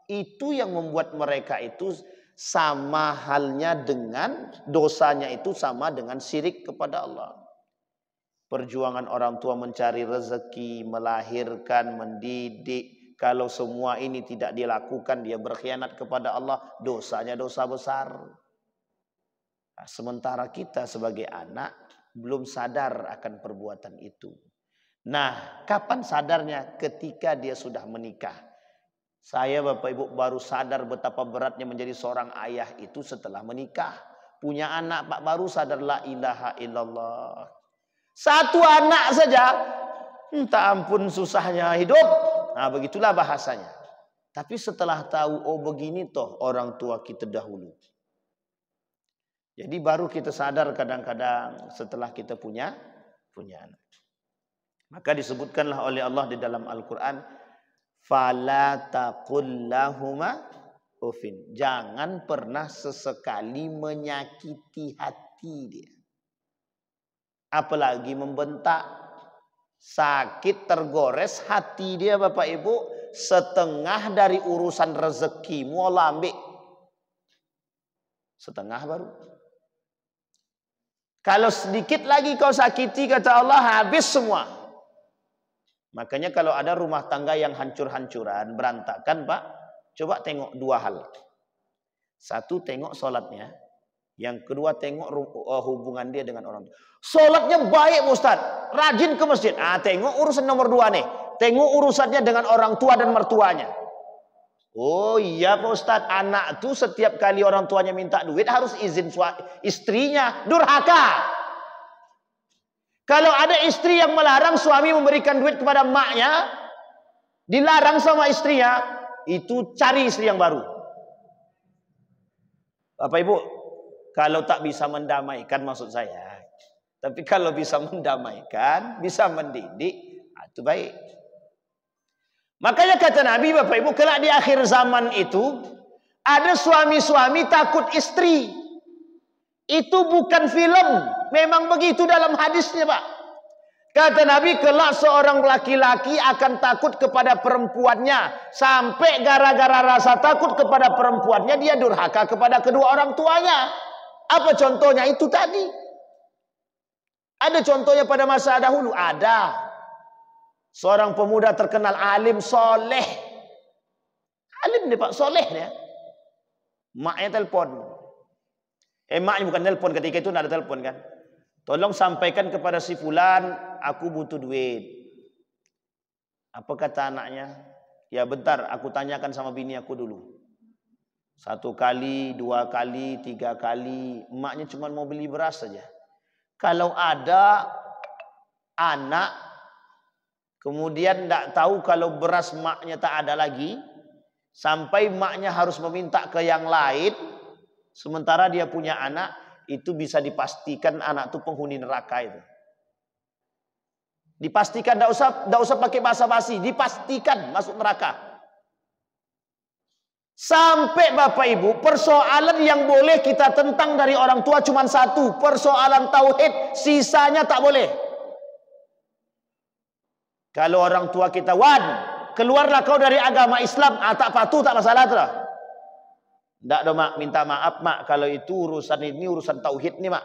Itu yang membuat mereka itu sama halnya dengan dosanya itu sama dengan syirik kepada Allah. Perjuangan orang tua mencari rezeki, melahirkan, mendidik, kalau semua ini tidak dilakukan, dia berkhianat kepada Allah, dosanya dosa besar. Nah, sementara kita sebagai anak belum sadar akan perbuatan itu. Nah, kapan sadarnya? Ketika dia sudah menikah. Saya Bapak Ibu baru sadar betapa beratnya menjadi seorang ayah itu setelah menikah. Punya anak Pak, baru sadar la ilaha illallah. Satu anak saja, minta ampun susahnya hidup. Nah, begitulah bahasanya. Tapi setelah tahu, oh begini toh orang tua kita dahulu. Jadi baru kita sadar kadang-kadang setelah kita punya anak. Maka disebutkanlah oleh Allah di dalam Al-Quran, fala taqul lahuma ufin. Jangan pernah sesekali menyakiti hati dia. Apalagi membentak. Sakit tergores hati dia Bapak Ibu, setengah dari urusan rezekimu Allah ambil. Setengah baru. Kalau sedikit lagi kau sakiti, kata Allah, habis semua. Makanya kalau ada rumah tangga yang hancur-hancuran, berantakan Pak, coba tengok dua hal. Satu, tengok sholatnya. Yang kedua, tengok hubungan dia dengan orang tua. Sholatnya baik Ustaz, rajin ke masjid. Tengok urusan nomor dua nih. Tengok urusannya dengan orang tua dan mertuanya. Oh iya Pak Ustaz, anak tuh setiap kali orang tuanya minta duit harus izin istrinya, durhaka. Kalau ada istri yang melarang suami memberikan duit kepada maknya, dilarang sama istrinya, itu cari istri yang baru. Bapak Ibu, kalau tak bisa mendamaikan maksud saya, tapi kalau bisa mendamaikan, bisa mendidik, itu baik. Makanya kata Nabi Bapak Ibu, kelak di akhir zaman itu ada suami-suami takut istri. Itu bukan film, memang begitu dalam hadisnya Pak. Kata Nabi, kelak seorang laki-laki akan takut kepada perempuannya, sampai gara-gara rasa takut kepada perempuannya dia durhaka kepada kedua orang tuanya. Apa contohnya? Itu tadi. Ada contohnya pada masa dahulu? Ada. Seorang pemuda terkenal alim soleh. Alim nih Pak, soleh dia. Maknya telepon. Maknya bukan telepon, ketika itu tidak ada telepon kan. Tolong sampaikan kepada si fulan, aku butuh duit. Apa kata anaknya? Ya bentar, aku tanyakan sama bini aku dulu. 1 kali, 2 kali, 3 kali. Emaknya cuma mau beli beras saja. Kalau ada anak kemudian tidak tahu kalau beras maknya tak ada lagi, sampai maknya harus meminta ke yang lain, sementara dia punya anak, itu bisa dipastikan anak itu penghuni neraka itu. Dipastikan, tidak usah pakai basa-basi, dipastikan masuk neraka. Sampai Bapak Ibu, persoalan yang boleh kita tentang dari orang tua cuma satu, persoalan tauhid, sisanya tak boleh. Kalau orang tua kita, keluarlah kau dari agama Islam, tak patuh, tak masalah tu lah. Tidak dong mak, minta maaf mak, kalau itu urusan ini urusan tauhid nih mak.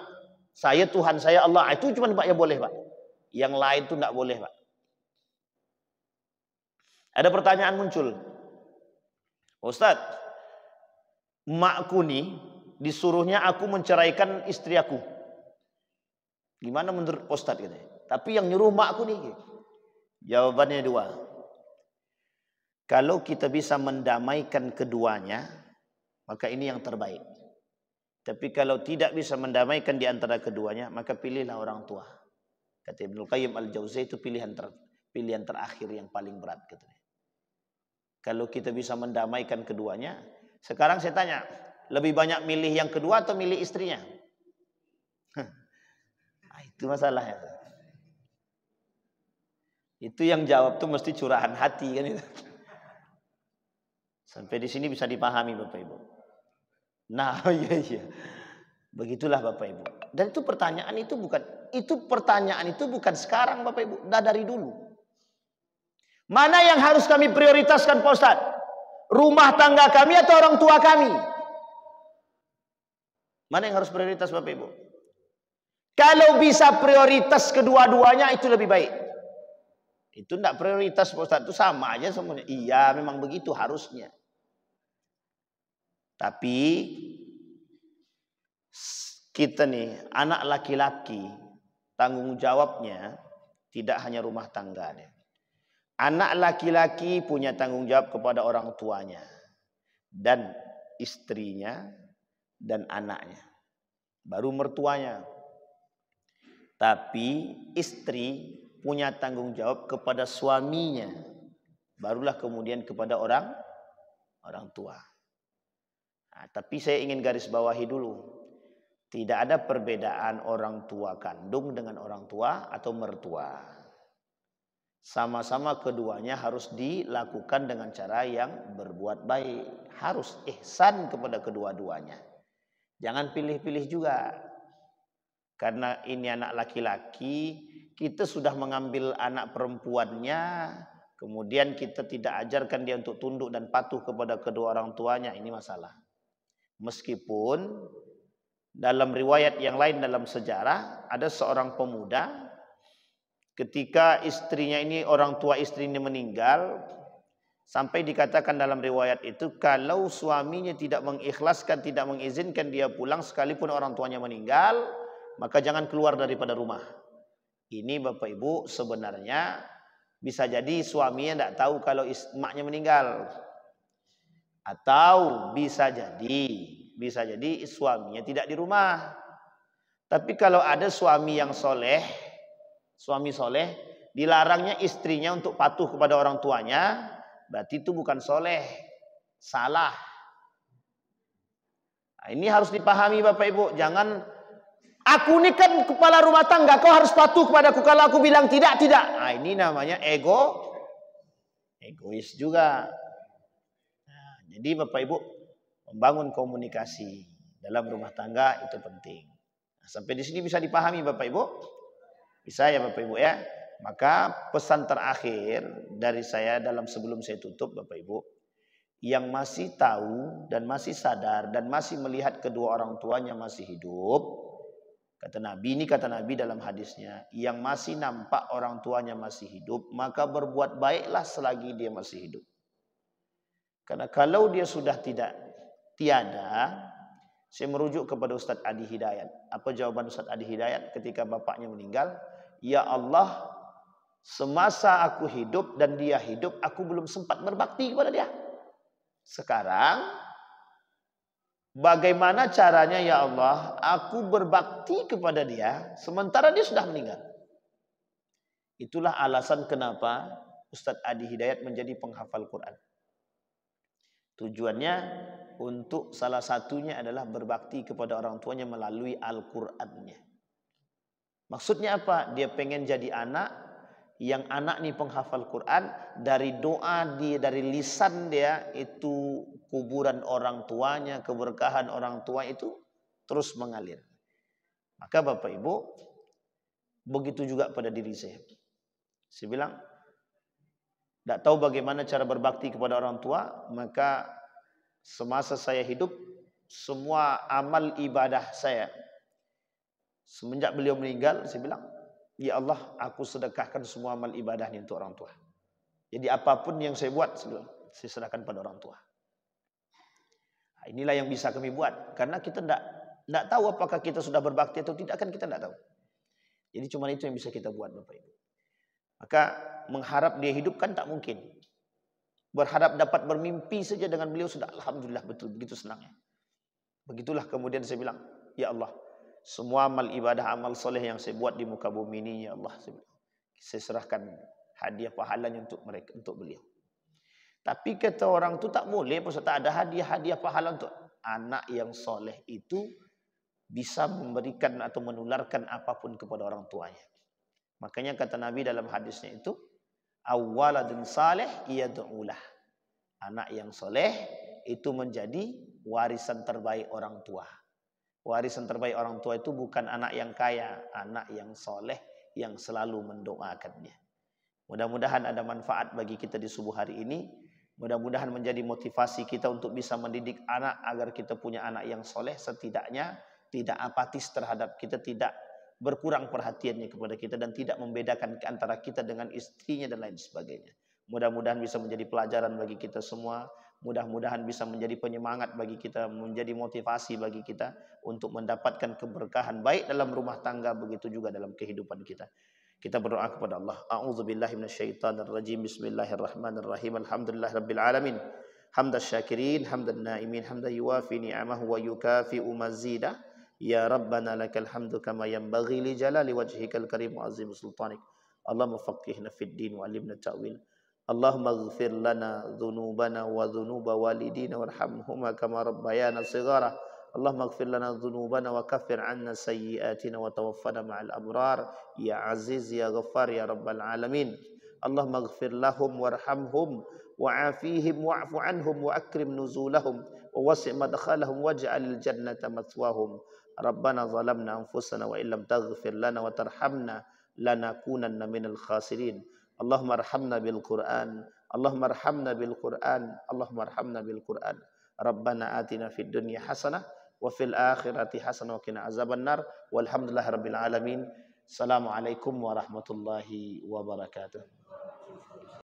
Saya Tuhan saya Allah, itu cuma Pak yang boleh Pak. Yang lain itu tidak boleh Pak. Ada pertanyaan muncul. Ustaz, makku nih disuruhnya aku menceraikan istri aku. Gimana menurut Ustaz gitu? Tapi yang nyuruh makku nih. Jawabannya 2. Kalau kita bisa mendamaikan keduanya, maka ini yang terbaik. Tapi kalau tidak bisa mendamaikan di antara keduanya, maka pilihlah orang tua. Kata Ibnu Qayyim Al-Jauziyah, itu pilihan terakhir yang paling berat. Kalau kita bisa mendamaikan keduanya, sekarang saya tanya, lebih banyak milih yang kedua atau milih istrinya? Itu masalahnya. Itu yang jawab tuh mesti curahan hati kan itu. Sampai di sini bisa dipahami Bapak Ibu. Nah, iya. Begitulah Bapak Ibu. Dan itu pertanyaan itu bukan sekarang Bapak Ibu, dah dari dulu. Mana yang harus kami prioritaskan Pak Ustaz? Rumah tangga kami atau orang tua kami? Mana yang harus prioritas Bapak Ibu? Kalau bisa prioritas kedua-duanya itu lebih baik. Itu tidak prioritas Pak Ustaz, itu sama aja semuanya. Iya memang begitu harusnya. Tapi kita nih anak laki-laki, tanggung jawabnya tidak hanya rumah tangga. Anak laki-laki punya tanggung jawab kepada orang tuanya dan istrinya dan anaknya. Baru mertuanya. Tapi istri punya tanggung jawab kepada suaminya. Barulah kemudian kepada orang tua. Nah, tapi saya ingin garis bawahi dulu. Tidak ada perbedaan orang tua kandung dengan orang tua atau mertua. Sama-sama keduanya harus dilakukan dengan cara yang berbuat baik. Harus ihsan kepada kedua-duanya. Jangan pilih-pilih juga. Karena ini anak laki-laki, kita sudah mengambil anak perempuannya, kemudian kita tidak ajarkan dia untuk tunduk dan patuh kepada kedua orang tuanya, ini masalah. Meskipun dalam riwayat yang lain dalam sejarah, ada seorang pemuda, ketika istrinya ini, orang tua istrinya meninggal, sampai dikatakan dalam riwayat itu, kalau suaminya tidak mengikhlaskan, tidak mengizinkan dia pulang, sekalipun orang tuanya meninggal, maka jangan keluar daripada rumah. Ini Bapak Ibu sebenarnya bisa jadi suaminya tidak tahu kalau maknya meninggal. Atau bisa jadi suaminya tidak di rumah. Tapi kalau ada suami yang soleh, suami soleh, dilarangnya istrinya untuk patuh kepada orang tuanya, berarti itu bukan soleh, salah. Nah, ini harus dipahami Bapak Ibu. Jangan, aku ini kan kepala rumah tangga, kau harus patuh kepadaku. Kalau aku bilang tidak. Nah, ini namanya egois juga. Nah, jadi Bapak Ibu, membangun komunikasi dalam rumah tangga itu penting. Nah, sampai di sini bisa dipahami Bapak Ibu? Bisa ya Bapak Ibu ya? Maka pesan terakhir dari saya sebelum saya tutup Bapak Ibu, yang masih tahu dan masih sadar dan masih melihat kedua orang tuanya masih hidup, kata Nabi dalam hadisnya, yang masih nampak orang tuanya masih hidup, maka berbuat baiklah selagi dia masih hidup. Karena kalau dia sudah tiada, saya merujuk kepada Ustadz Adi Hidayat. Apa jawaban Ustadz Adi Hidayat ketika bapaknya meninggal? Ya Allah, semasa aku hidup dan dia hidup, aku belum sempat berbakti kepada dia. Sekarang, bagaimana caranya ya Allah, aku berbakti kepada dia, sementara dia sudah meninggal. Itulah alasan kenapa Ustadz Adi Hidayat menjadi penghafal Quran. Tujuannya untuk salah satunya adalah berbakti kepada orang tuanya melalui Al-Qur'annya. Maksudnya apa? Dia pengen jadi anak yang anak nih penghafal Quran, dari doa dia, dari lisan dia itu kuburan orang tuanya, keberkahan orang tua itu terus mengalir. Maka Bapak Ibu, begitu juga pada diri saya. Saya bilang, tidak tahu bagaimana cara berbakti kepada orang tua, maka semasa saya hidup, semua amal ibadah saya, semenjak beliau meninggal, saya bilang, ya Allah, aku sedekahkan semua amal ibadahnya untuk orang tua. Jadi apapun yang saya buat, saya serahkan pada orang tua. Nah, inilah yang bisa kami buat, karena kita tidak tahu apakah kita sudah berbakti atau tidak, kan kita tidak tahu. Jadi cuma itu yang bisa kita buat Bapak Ibu. Maka mengharap dia hidup kan tak mungkin. Berharap dapat bermimpi saja dengan beliau sudah alhamdulillah betul, begitu senangnya. Begitulah kemudian saya bilang, ya Allah, semua amal ibadah, amal soleh yang saya buat di muka bumi ini, ya Allah, saya serahkan hadiah pahalanya untuk mereka, untuk beliau. Tapi kata orang tu tak boleh, tak ada hadiah pahala untuk anak yang soleh itu bisa memberikan atau menularkan apapun kepada orang tuanya. Makanya kata Nabi dalam hadisnya itu, awwaladun saleh yad'ulah. Anak yang soleh itu menjadi warisan terbaik orang tua. Warisan terbaik orang tua itu bukan anak yang kaya, anak yang soleh, yang selalu mendoakannya. Mudah-mudahan ada manfaat bagi kita di subuh hari ini. Mudah-mudahan menjadi motivasi kita untuk bisa mendidik anak agar kita punya anak yang soleh, setidaknya tidak apatis terhadap kita, tidak berkurang perhatiannya kepada kita, dan tidak membedakan antara kita dengan istrinya dan lain sebagainya. Mudah-mudahan bisa menjadi pelajaran bagi kita semua. Mudah-mudahan bisa menjadi penyemangat bagi kita, menjadi motivasi bagi kita untuk mendapatkan keberkahan baik dalam rumah tangga, begitu juga dalam kehidupan kita. Kita berdoa kepada Allah. A'udzubillahi minasyaitonirrajim. Bismillahirrahmanirrahim. Alhamdulillahirabbil alamin. Hamdas syakirin, hamdan naimin, hamdan yuwafi ni'amahu wa yukafi'u mazidah. Ya Rabbana lakal hamdu kama yanbaghi li jalali wajhikal karim wa azim sultanik. Allahumma faqihna fid din wa alimna ta'wil. Allahumma ighfir lana dhunubana wa dhunuba walidina warhamhuma kama rabbayana shighara. Allahumma ighfir lana dhunubana wa kaffir 'anna sayyi'atina wa tawaffana ma'al abrar. Ya Aziz ya Ghaffar ya Rabbal alamin. Allahumma ighfir lahum warhamhum wa'afihim wa'fu 'anhum wa akrim nuzulahum wa wasi' madkhalahum waj'alil jannata mathwahum. Rabbana zalamna anfusana wa illam taghfir lana wa tarhamna lanakunanna minal khasirin. Allahumma arhamna bil Qur'an. Allahumma arhamna bil Qur'an. Allahumma arhamna bil Qur'an. Rabbana atina fid dunya hasanah wa fil akhirati hasanah wa qina azabannar. Walhamdulillahirabbil alamin. Assalamualaikum warahmatullahi wabarakatuh.